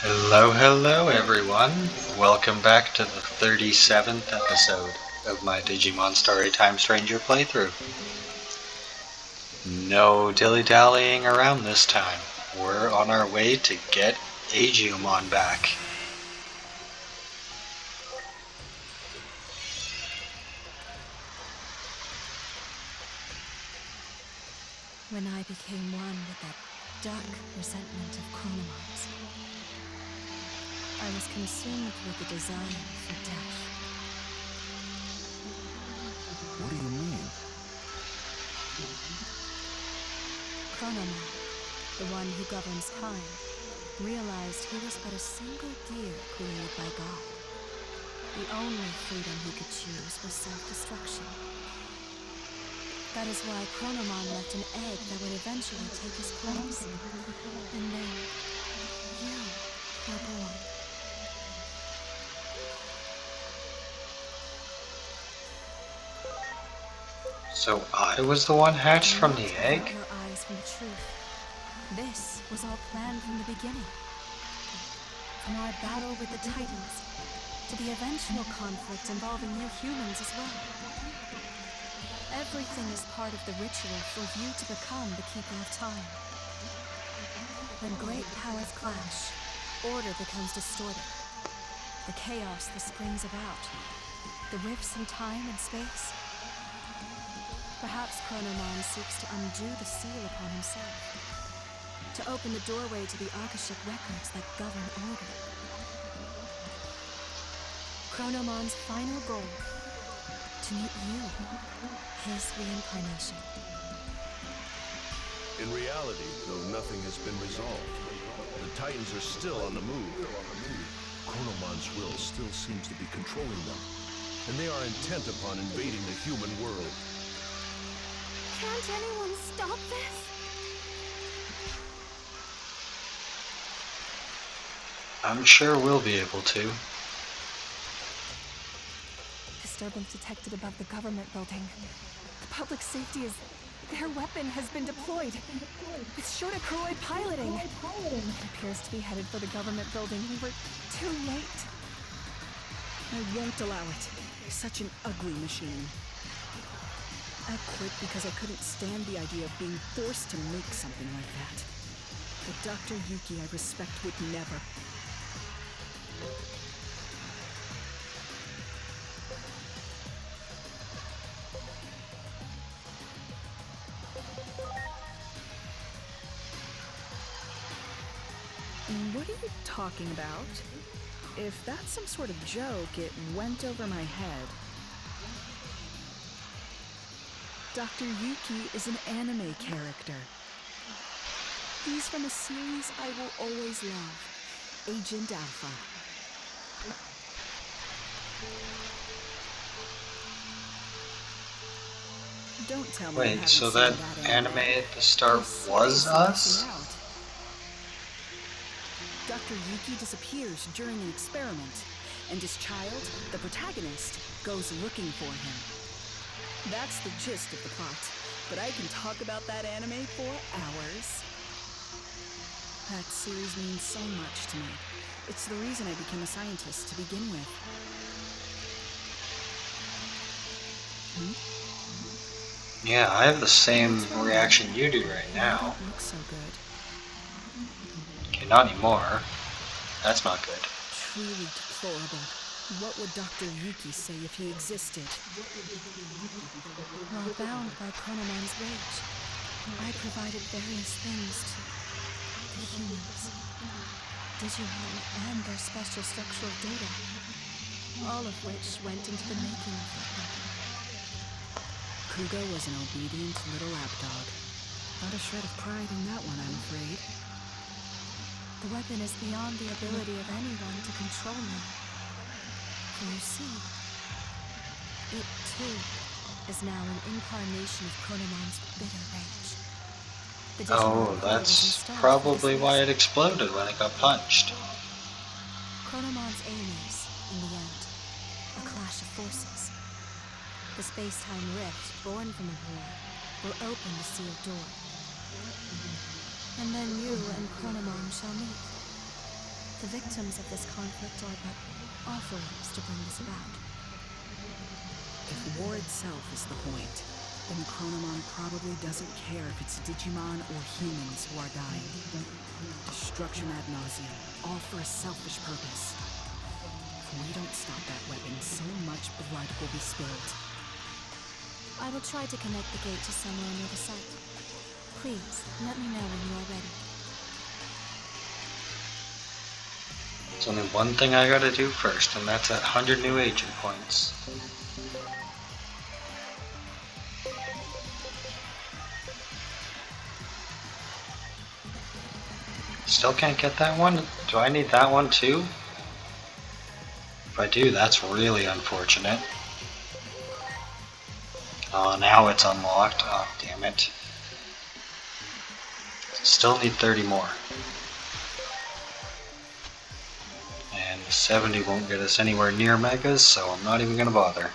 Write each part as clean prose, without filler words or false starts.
Hello everyone. Welcome back to the 37th episode of my Digimon Story Time Stranger playthrough. No dilly-dallying around this time. We're on our way to get Digimon back. When I became one with that dark resentment of CHRONOMON's, I was consumed with the desire for death. What do you mean? CHRONOMON, the one who governs time, realized he was but a single gear created by God. The only freedom he could choose was self-destruction. That is why CHRONOMON left an egg that would eventually take his place. And then, you were born. So I was the one hatched from the egg? Your eyes from the truth. This was all planned from the beginning. From our battle with the Titans, to the eventual conflict involving you humans as well. Everything is part of the ritual for you to become the Keeper of Time. When great powers clash, order becomes distorted. The chaos that springs about, the rifts in time and space. Perhaps CHRONOMON seeks to undo the seal upon himself, to open the doorway to the Akashic records that govern order. CHRONOMON's final goal, to meet you, his reincarnation. In reality, though nothing has been resolved, the Titans are still on the move. CHRONOMON's will still seems to be controlling them, and they are intent upon invading the human world. Can't anyone stop this? I'm sure we'll be able to. Disturbance detected above the government building. The public safety is... Their weapon has been deployed. It's Shortacroid piloting. It appears to be headed for the government building. We were too late. I won't allow it. Such an ugly machine. I quit because I couldn't stand the idea of being forced to make something like that. But Dr. Yuki I respect would never. What are you talking about? If that's some sort of joke, it went over my head. Dr. Yuki is an anime character. He's from a series I will always love, Agent Alpha. Don't tell me you Wait, haven't so seen that anime at the start was us? Dr. Yuki disappears during an experiment, and his child, the protagonist, goes looking for him. That's the gist of the plot, but I can talk about that anime for hours. That series means so much to me. It's the reason I became a scientist to begin with. Yeah, I have the same reaction you do right now. Don't look so good. Okay, not anymore. That's not good. Truly deplorable. What would Dr. Yuki say if he existed? While bound by CHRONOMON's rage, I provided various things to the humans. Digimon and their special structural data, all of which went into the making of that weapon. Kugo was an obedient little lapdog. Not a shred of pride in that one, I'm afraid. The weapon is beyond the ability of anyone to control me. For you see, it too is now an incarnation of CHRONOMON's bitter rage. The Oh, Digimon that's installed probably for why this it exploded when it got punched. CHRONOMON's aim is, in the end, a clash of forces. The space-time rift born from a war will open the sealed door. And then you and CHRONOMON shall meet. The victims of this conflict are but offerings to bring this about. If war itself is the point, then CHRONOMON probably doesn't care if it's Digimon or humans who are dying. Destruction ad nauseum, all for a selfish purpose. If we don't stop that weapon, so much blood will be spilled. I will try to connect the gate to somewhere near the site. Please, let me know when you are ready. There's only one thing I gotta do first, and that's at 100 new agent points. Still can't get that one? Do I need that one too? If I do, that's really unfortunate. Oh, now it's unlocked. Oh, damn it. Still need 30 more. And 70 won't get us anywhere near megas, so I'm not even gonna bother.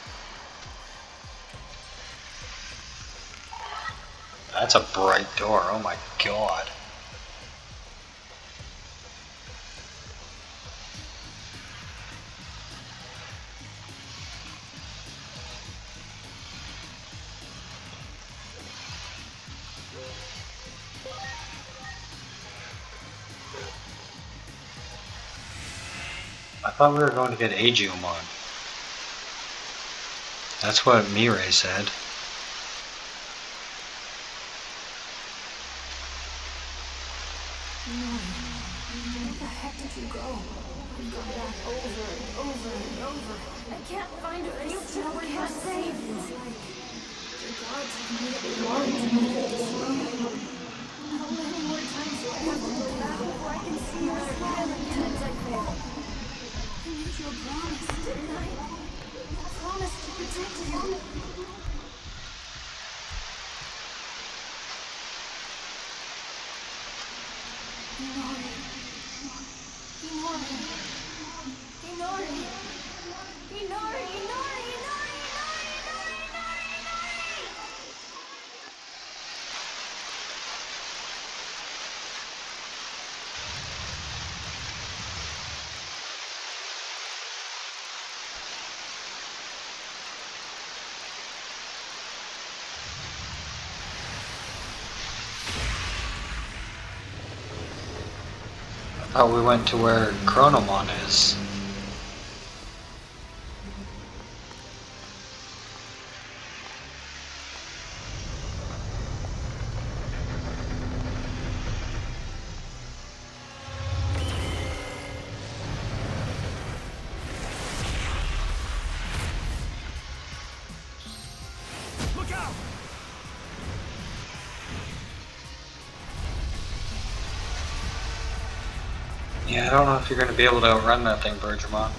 That's a bright door, oh my god. I thought we were going to get Digimon. That's what Mirai said. Where the heck did you go? I've gone back over and over and over. I can't find her. You still can't save me. It's like the gods have made it hard to make it destroy me. How many more times do I have to go back before I can see her again? Times I fail. I made you a promise, didn't I? A promise to protect you. I thought we went to where CHRONOMON is. Look out! Yeah, I don't know if you're going to be able to outrun that thing, Bergamot.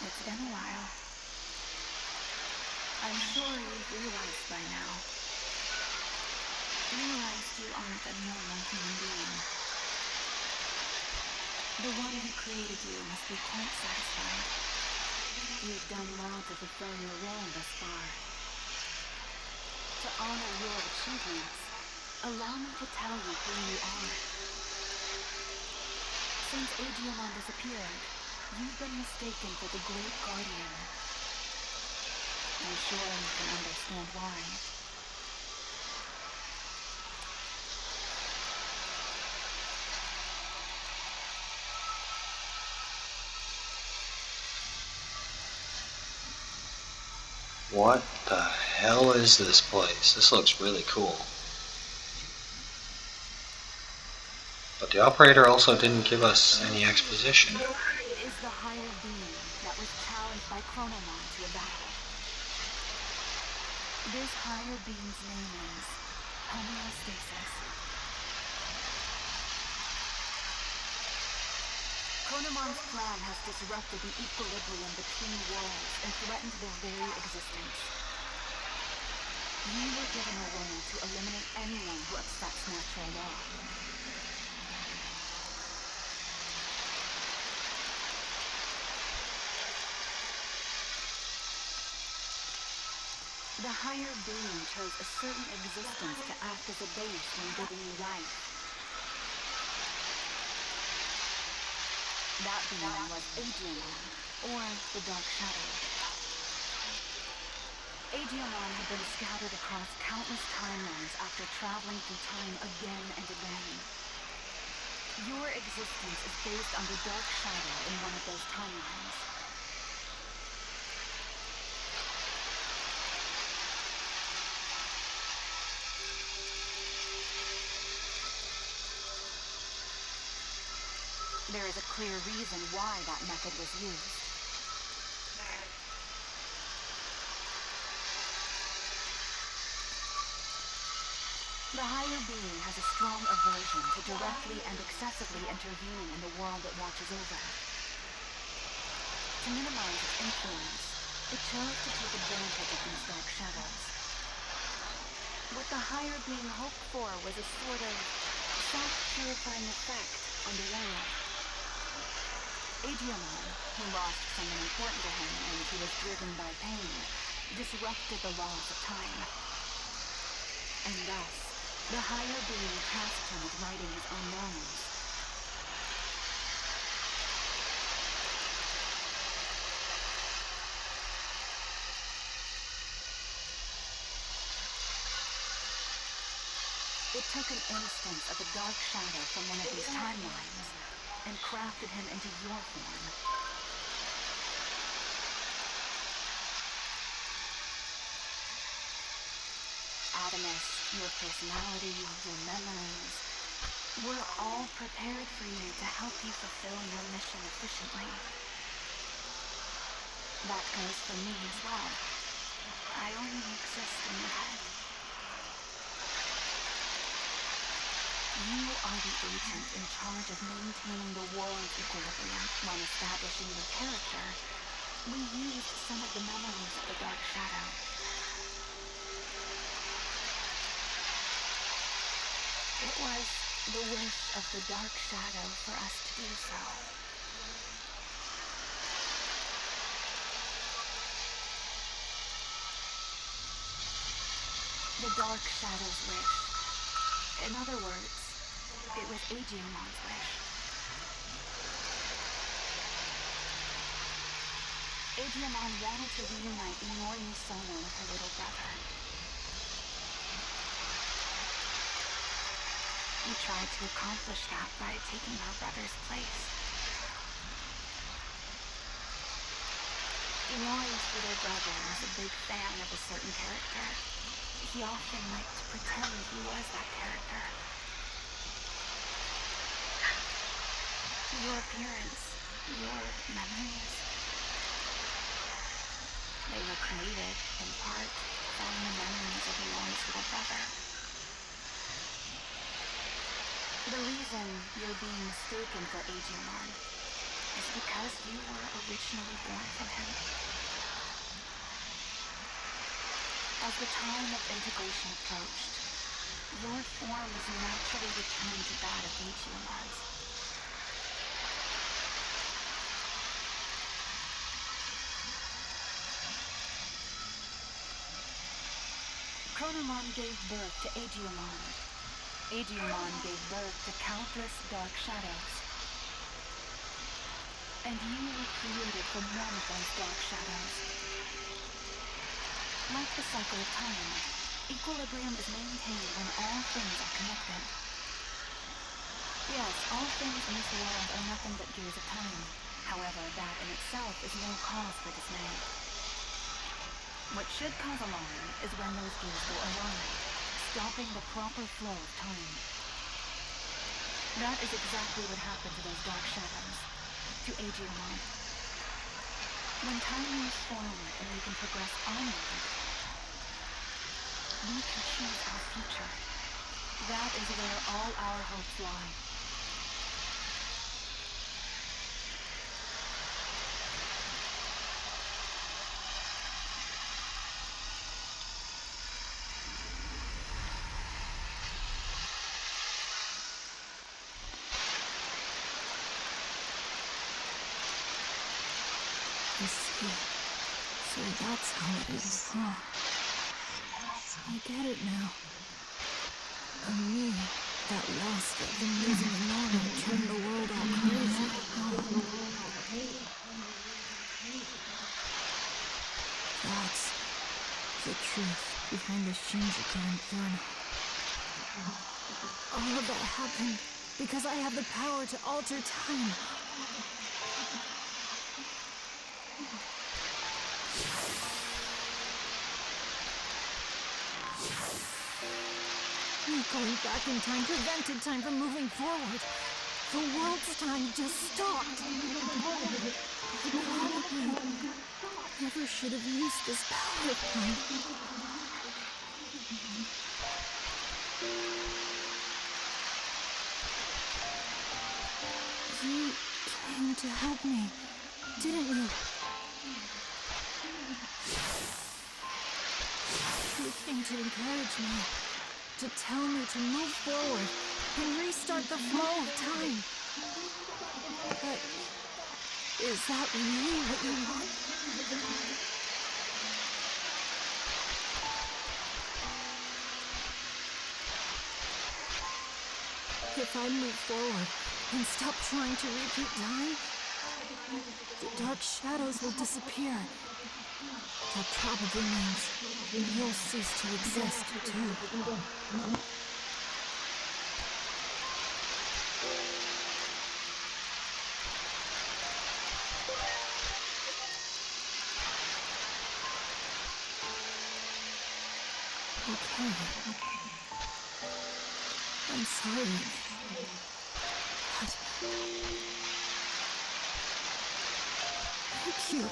It's been a while. I'm sure you've realized by now. Realized you aren't a normal human being. The one who created you must be quite satisfied. You've done well to fulfill your role thus far. To honor your achievements, allow me to tell you who you are. Since Digimon disappeared, you've been mistaken for the Great Guardian. I'm sure you can understand why. What the hell is this place? This looks really cool. But the operator also didn't give us any exposition. It is the higher being that was challenged by CHRONOMON to a battle. This higher being's name is homeostasis. CHRONOMON's plan has disrupted the equilibrium between worlds and threatened their very existence. You were given a role to eliminate anyone who upsets natural law. The higher being chose a certain existence to act as a base when giving you life. That being was Digimon, or the Dark Shadow. Digimon had been scattered across countless timelines after traveling through time again and again. Your existence is based on the Dark Shadow in one of those timelines. There is a clear reason why that method was used. The higher being has a strong aversion to directly and excessively intervening in the world it watches over. To minimize its influence, it chose to take advantage of these dark shadows. What the higher being hoped for was a sort of self-purifying effect on the world. Digimon, who lost someone important to him and who was driven by pain, disrupted the laws of time. And thus, the higher being tasked him with righting his own wrongs. It took an instance of the Dark Shadow from one of these timelines and crafted him into your form. Adamus, your personality, your memories, were all prepared for you to help you fulfill your mission efficiently. That goes for me as well. I only exist in your head. You are the agent in charge of maintaining the world's equilibrium. When establishing your character, we used some of the memories of the Dark Shadow. It was the wish of the Dark Shadow for us to do so. The Dark Shadow's wish. In other words, it was Digimon's wish. Digimon wanted to reunite Iori Sona with her little brother. He tried to accomplish that by taking her brother's place. Iori's little brother was a big fan of a certain character. He often liked to pretend he was that character. Your appearance, your memories, they were created, in part, from the memories of Iori's little brother. The reason you're being mistaken for Digimon is because you were originally born from him. As the time of integration approached, your form was naturally returned to that of Digimon's. CHRONOMON gave birth to Digimon. Digimon gave birth to countless dark shadows. And you were created from one of those dark shadows. Like the cycle of time, equilibrium is maintained when all things are connected. Yes, all things in this world are nothing but gears of time. However, that in itself is no cause for dismay. What should cause alarm is when those gears go awry, stopping the proper flow of time. That is exactly what happened to those dark shadows, to Digimon. When time moves forward and we can progress onward, we can choose our future. That is where all our hopes lie. So that's how it is, huh? I get it now. And me, that lost at them losing Nora, turned the world all crazy, huh? That's the truth behind the Shinjuku Inferno. All of that happened because I have the power to alter time. Going back in time prevented time from moving forward. The world's time just stopped. I probably never should have used this power of mine. You came to help me, didn't you? You came to encourage me. To tell me to move forward and restart the flow of time. But is that really what you want? If I move forward and stop trying to repeat time, the dark shadows will disappear. That probably means you'll cease to exist, too. Okay. I'm sorry. But... thank you.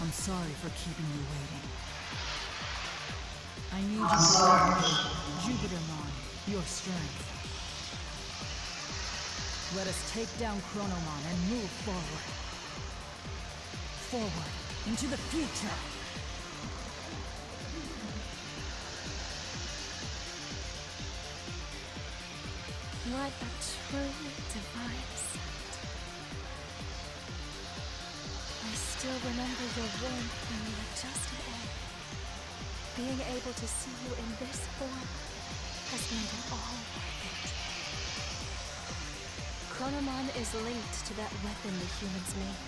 I'm sorry for keeping you waiting. I need you to leverage Jupitermon, your strength. Let us take down CHRONOMON and move forward. Forward, into the future. What a truly divine sight. I still remember your warmth when you were just an egg. Being able to see you in this form has made it all worth it. CHRONOMON is linked to that weapon the humans made.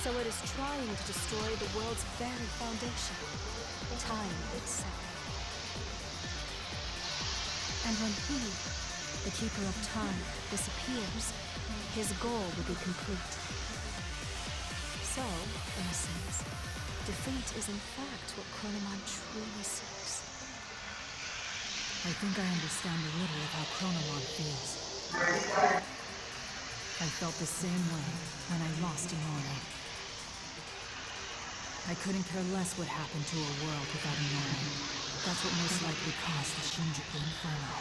So it is trying to destroy the world's very foundation, time itself. And when he, the Keeper of Time, disappears, his goal will be complete. So, in a sense, defeat is in fact what CHRONOMON truly seeks. I think I understand a little of how CHRONOMON feels. I felt the same way when I lost Inoue. I couldn't care less what happened to a world without Inoue. That's what most likely caused the Shinjuku Inferno.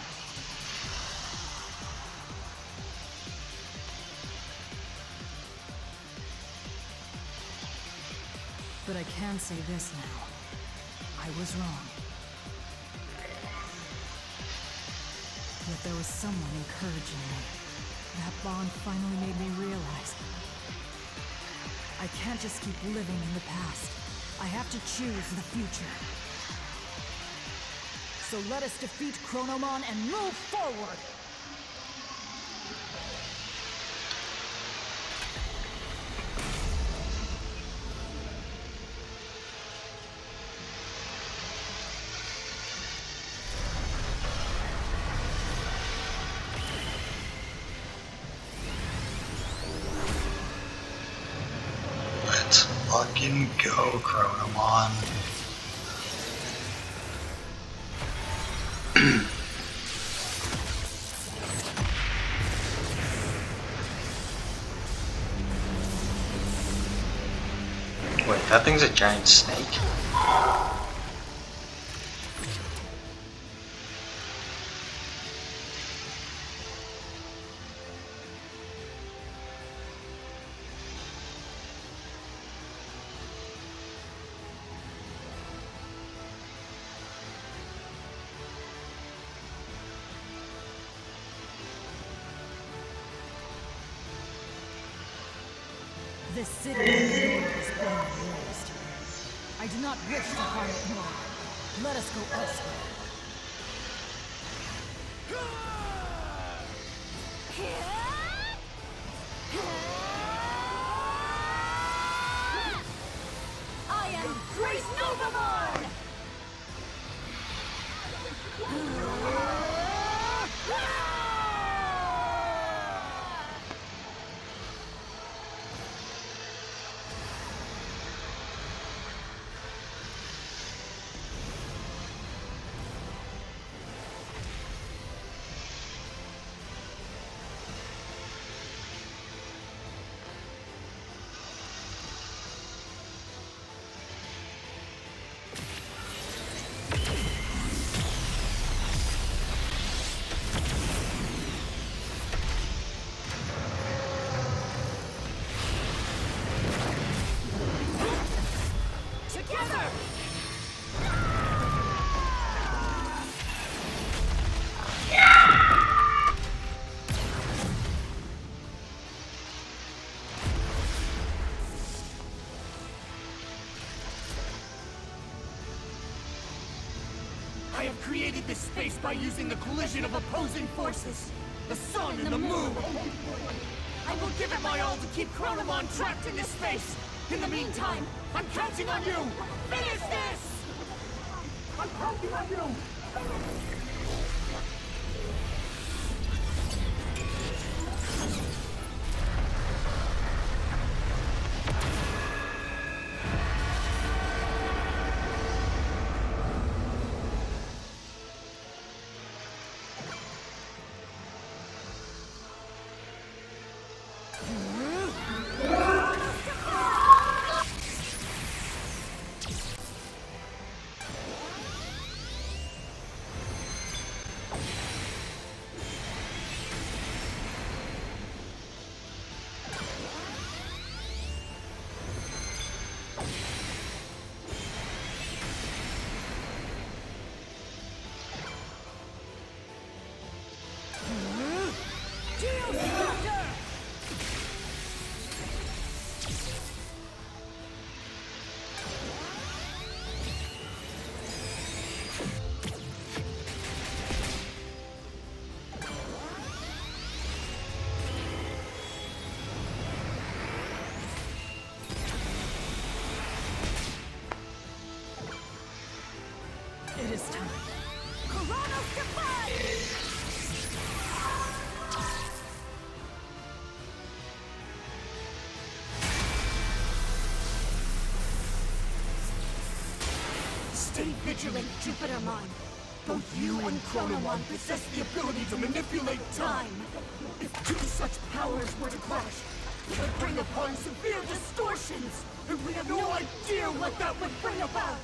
But I can say this now. I was wrong. Yet there was someone encouraging me. That bond finally made me realize I can't just keep living in the past. I have to choose the future. So let us defeat CHRONOMON and move forward! Let's fucking go, CHRONOMON. Wait, that thing's a giant snake? This city is being raised. I do not wish to harm it more. Let us go elsewhere. I am CHRONOMON! I have created this space by using the collision of opposing forces. The sun and the moon. I will give it my all to keep CHRONOMON trapped in this space. In the meantime, I'm counting on you. Finish this! I'm counting on you. Chronos Defy! Stay vigilant, Jupitermon. Both you and Chronomon possess the ability to manipulate time. If two such powers were to clash, it would bring upon severe distortions, and we have no idea what that would bring about.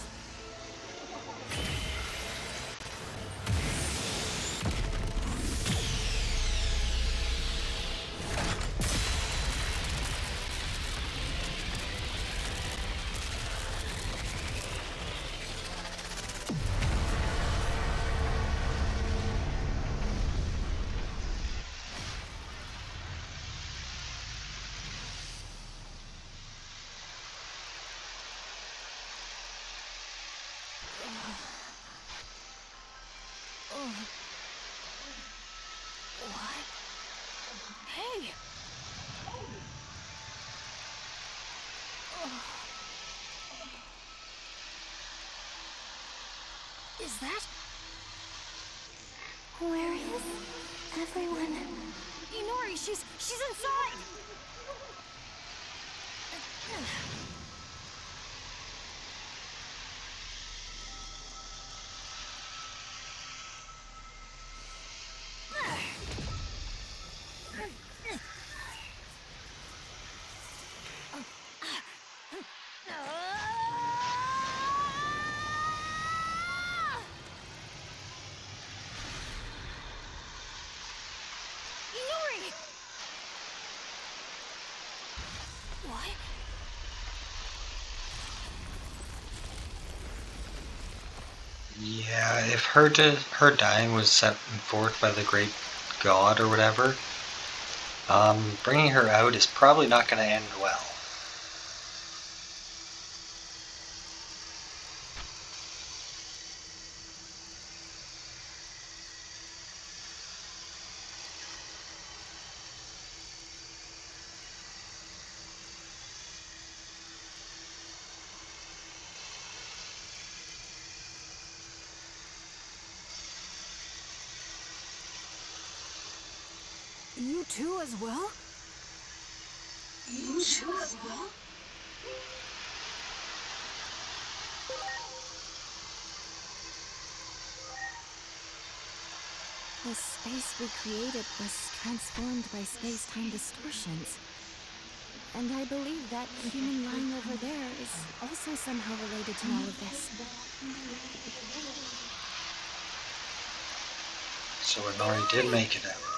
What? Hey! Is that? Where is everyone? Inori, she's inside! Inori! What? Yeah, if her dying was set forth by the great god or whatever, bringing her out is probably not going to end well. You too as well? You too as well? The space we created was transformed by space-time distortions. And I believe that human line over there is also somehow related to all of this. So Inori did make it out.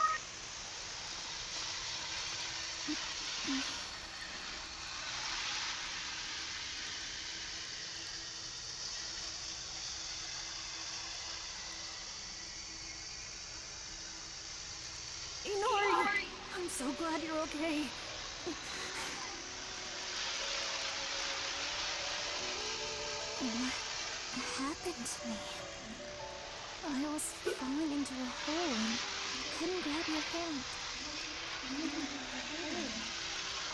Inori! I'm so glad you're okay. What happened to me? I was falling into a hole and couldn't grab your hand.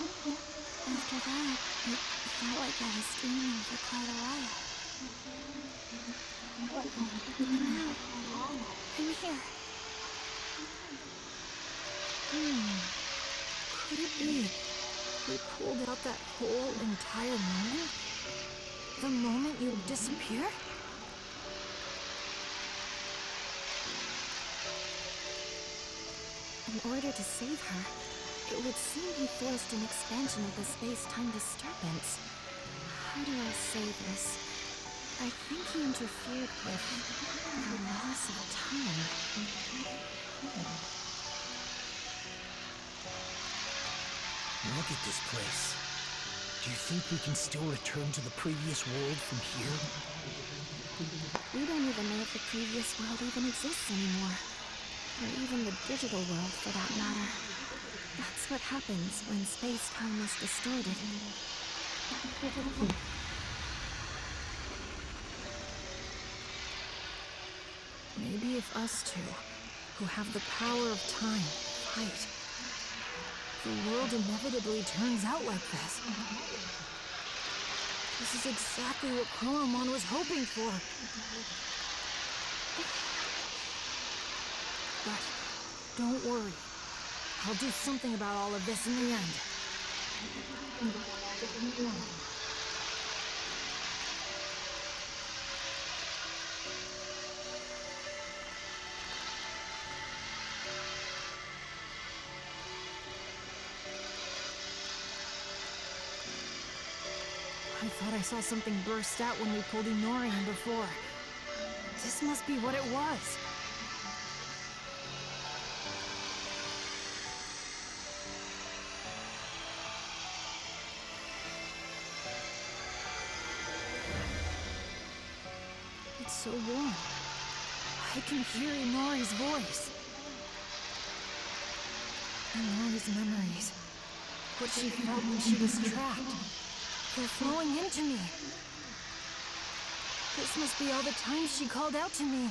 After that, it felt like I was dreaming for quite a while. Now, I'm here. Could it be we pulled out that whole entire moment? The moment you disappear? In order to save her, it would seem he forced an expansion of the space-time disturbance. How do I say this? I think he interfered with the loss of time. Look at this place. Do you think we can still return to the previous world from here? We don't even know if the previous world even exists anymore. Or even the digital world, for that matter. That's what happens when space-time is distorted. Maybe if us two, who have the power of time, fight, the world inevitably turns out like this. This is exactly what CHRONOMON was hoping for. Don't worry. I'll do something about all of this in the end. I thought I saw something burst out when we pulled Inori in before. This must be what it was. It's so warm. I can hear Inori's voice. Inori's memories. What she felt when she was trapped. They're flowing into me. This must be all the times she called out to me.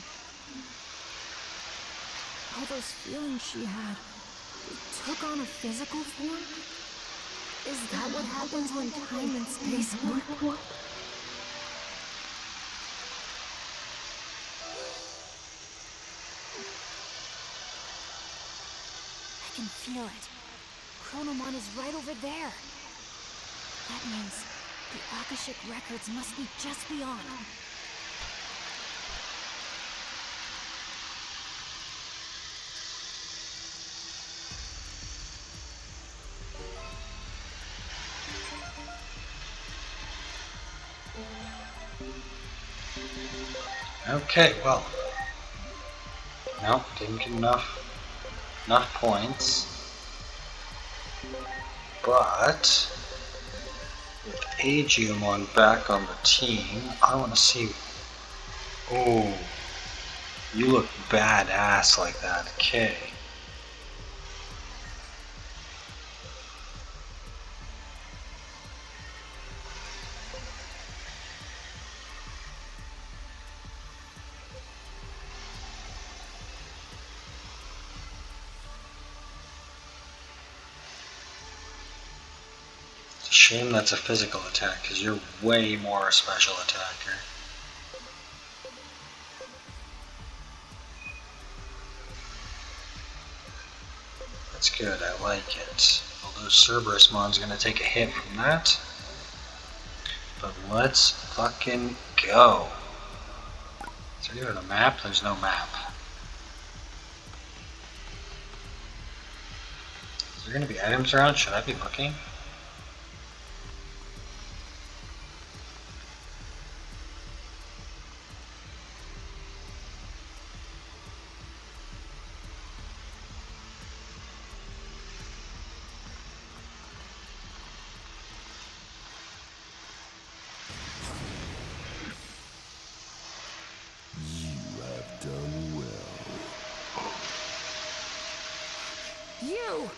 All those feelings she had, they took on a physical form? Is that what happens when time and space warp? I can feel it. CHRONOMON is right over there. That means the Akashic records must be just beyond. Okay, well. Nope, didn't get enough points. But with Digimon back on the team, I want to see. Oh, you look badass like that. Okay. Shame that's a physical attack, because you're way more a special attacker. That's good, I like it. Although Cerberusmon's gonna take a hit from that. But let's fucking go. Is there even a map? There's no map. Is there gonna be items around? Should I be looking? You!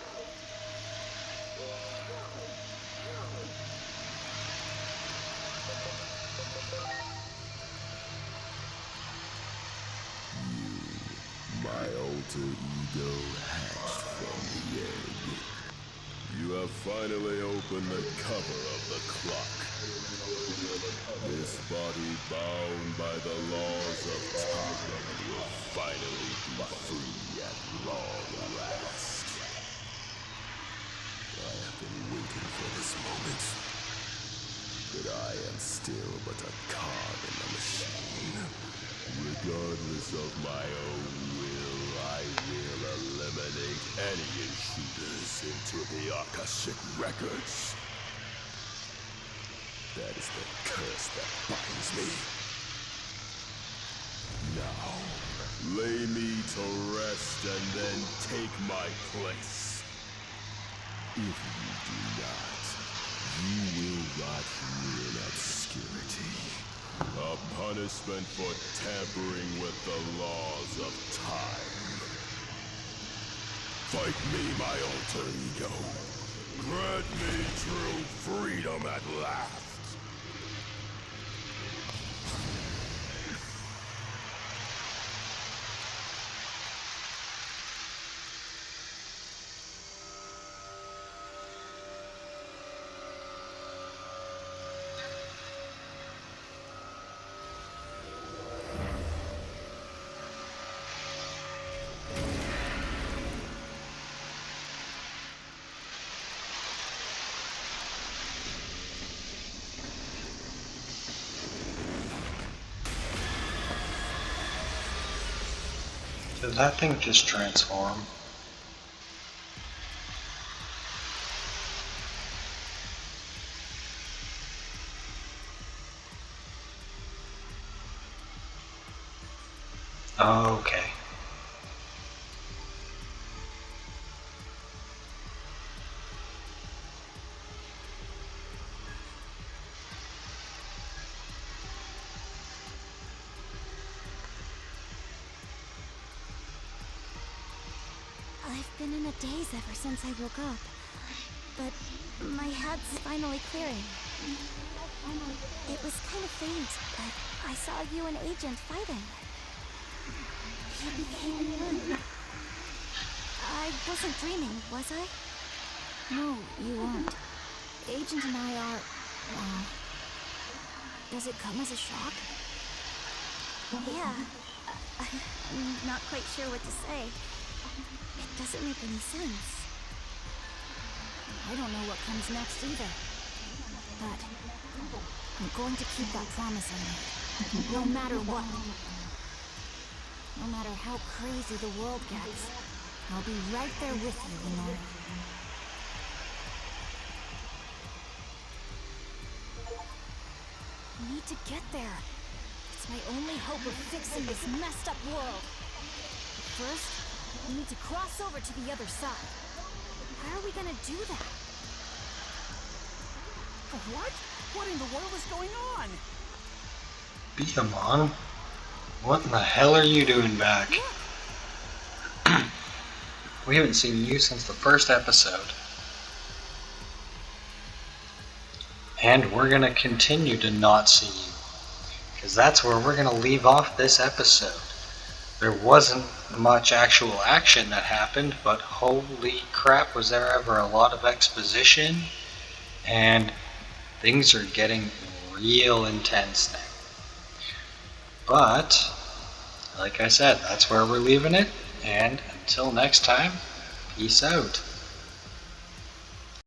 My alter ego hatched from the egg. You have finally opened the cover of the clock. This body bound by the laws of time will finally be free at long last. I have been waiting for this moment. But I am still but a cog in the machine. Regardless of my own will, I will eliminate any intruders into the Akashic records. That is the curse that binds me. Now, lay me to rest and then take my place. If you do not, you will rot here in obscurity. A punishment for tampering with the laws of time. Fight me, my alter ego. Grant me true freedom at last. Did that thing just transform? Okay. I've been in a daze ever since I woke up. But my head's finally clearing. It was kind of faint, but I saw you and Agent fighting. You became one. I wasn't dreaming, was I? No, you weren't. Agent and I are... does it come as a shock? Yeah. I'm not quite sure what to say. It doesn't make any sense. I don't know what comes next either. But I'm going to keep that promise I made. No matter what. No matter how crazy the world gets, I'll be right there with you, Lenore. We need to get there. It's my only hope of fixing this messed up world. But first, we need to cross over to the other side. How are we gonna do that? What? What in the world is going on? Digimon? What in the hell are you doing back? We haven't seen you since the first episode. And we're gonna continue to not see you. Because that's where we're gonna leave off this episode. There wasn't much actual action that happened, but holy crap, was there ever a lot of exposition. And things are getting real intense now. But, like I said, that's where we're leaving it. And until next time, peace out.